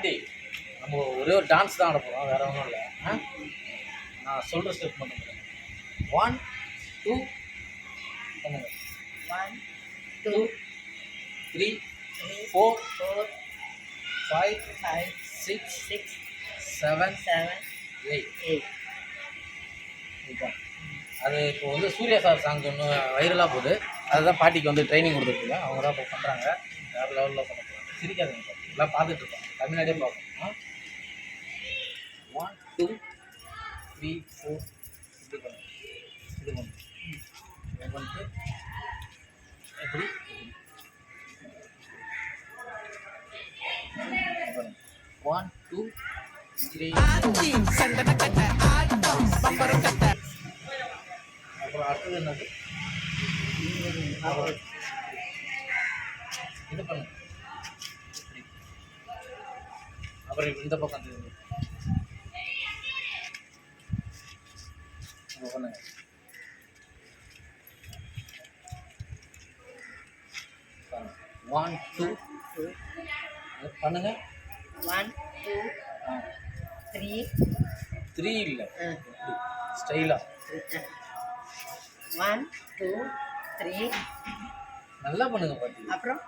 பாட்டி நம்ம ஒரே ஒரு டான்ஸ் தான் ஆட போகிறோம், வேறு ஒன்றும் இல்லை. நான் சொல்கிற ஸ்டெப் மட்டும் 1 2 பண்ணுங்க. 1 2 3 4 5 6 7 8. அது இப்போ வந்து சூர்யா சார் சாங் ஒன்று வைரலாக போகுது. அதுதான் பாட்டிக்கு வந்து ட்ரைனிங் கொடுத்துருக்கீங்க. அவங்க தான் இப்போ பண்ணுறாங்க. வேறு லெவலில் பண்ண போகிறாங்க. சிரிக்காதுங்க பாட்டி, எல்லாம் பார்த்துட்ருக்கோம், தமிழ்நாடே பார்க்கணும். 1 2 3 4 இது பண்ணு, இது பண்ணு, இது பண்ணிட்டு எப்படி 1 2 3 அப்புறம் அடுத்தது என்னது? இது பண்ணு. அப்புறம் இந்த பக்கம் பண்ணுங்க. 1 2 பண்ணுங்க. 1 2 3 3 இல்லை, ஸ்டைலா 1 2 3 நல்லா பண்ணுங்க பாட்டி. அப்புறம்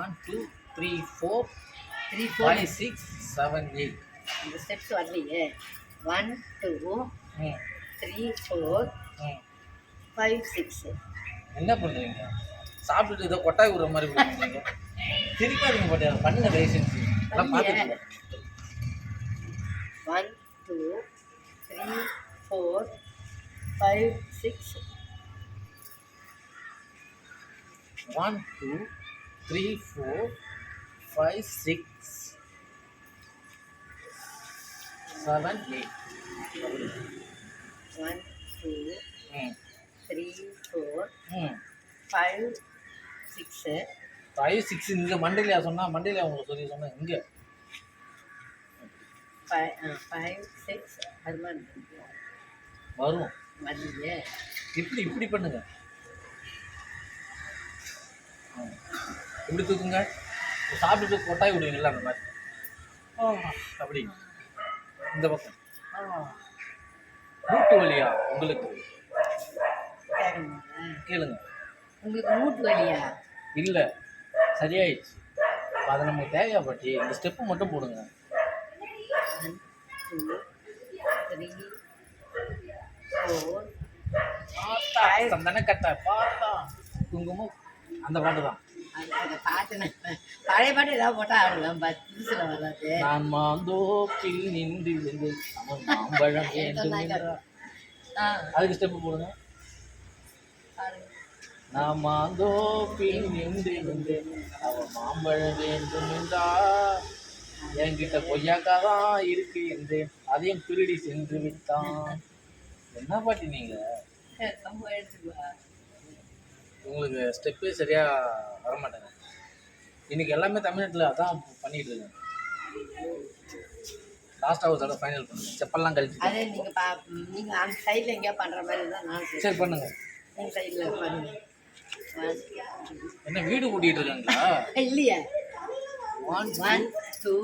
1 2 3 4 3 4 5 6 7 8. இந்த ஸ்டெப்ஸ் வரலையே. 1 2 ம் 3 4 ம் 5 6. என்ன பண்ணுறீங்க? சாப்பிட்டுட்டு ஏதோ கொட்டாய் விடுற மாதிரி பண்ணுறீங்க. சிரிக்காதீங்க பாட்டி, அதை பண்ணுங்க தயவு செஞ்சு. எல்லாம் பார்த்துட்டு 1 2 3 4 5 6. 1 2 3 4 5 6 7 8. 1 2 ம் 3 4 ம் 5 6. 5 6 இங்கே மண்டையிலையா சொன்னால்? மண்டையிலையா உங்களுக்கு சொல்லி சொன்னேன் இங்கே 5 6 அது மாதிரி வரும். வரலையே. இப்படி பண்ணுங்க. இப்படி தூக்குங்க. சாப்பிட்டுட்டு கொட்டாய் விடுவீங்களா அந்த மாதிரி. அப்படி இந்த பக்கம் மூட்டு வலியா உங்களுக்கு? கேளுங்க. உங்களுக்கு மூட்டு வலியா? இல்லை, சரியாயிடுச்சு. அதை நமக்கு தேவையா பாட்டி? இந்த ஸ்டெப்பு மட்டும் போடுங்க. 1 2 3 4 5. சந்தன கட்டை பார்த்தா குங்குமம், அந்த பாட்டு தான். அந்த பாட்டு பழைய பாட்டு ஏதாவது போட்டால் ஆடலாம். புதுசில் வராது. நான் மாந்தோப்பில் நின்று விழுந்து அவன் மாம்பழம் வேண்டும் என்றான். அதுக்கு ஸ்டெப்பு போடுங்க. நான் மாந்தோப்பில் நின்று விழுந்து அவன் மாம்பழம் வேண்டும் என்றா, என்கிட்ட கொய்யாக்காதான் இருக்கு என்றேன், அதையும் திருடி சென்று விட்டான். என்ன பாட்டி நீங்க? உங்களுக்கு ஸ்டெப்பே சரியா வரமாட்டாங்க. இன்னைக்கு எல்லாமே தமிழ்நாட்டில் அதான் பண்ணிட்டு இருக்கேன். லாஸ்ட்டாக ஒரு தடவை ஃபைனல் பண்ணுங்க. செப்பல்லாம் கழிச்சு அதே நீங்கள் அந்த சைடில் எங்கேயா பண்ணுற மாதிரி தான் நான் சரி பண்ணுங்க. இந்த சைடில் பண்ணுங்க. என்ன வீடு கூட்டிகிட்டு இருக்காங்களா? இல்லையா? 1 2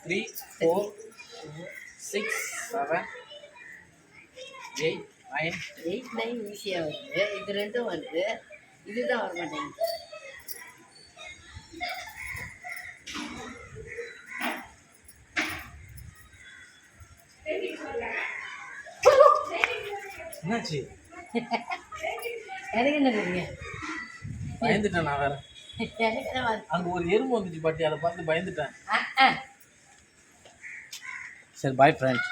3 4 6 7 8 9. 8 9 ஈஸியாக வருது. இது ரெண்டும் வருது, இதுதான் வர மாட்டேங்குது. என்னாச்சு? எனக்கு என்ன தெரியுங்க? பயந்துட்டேன் நான். வேற எனக்கு என்ன அங்கே ஒரு எறும்பு வந்துச்சு பாட்டி, அதை பார்த்து பயந்துட்டேன். சரி, பாய் ஃப்ரெண்ட்ஸ்.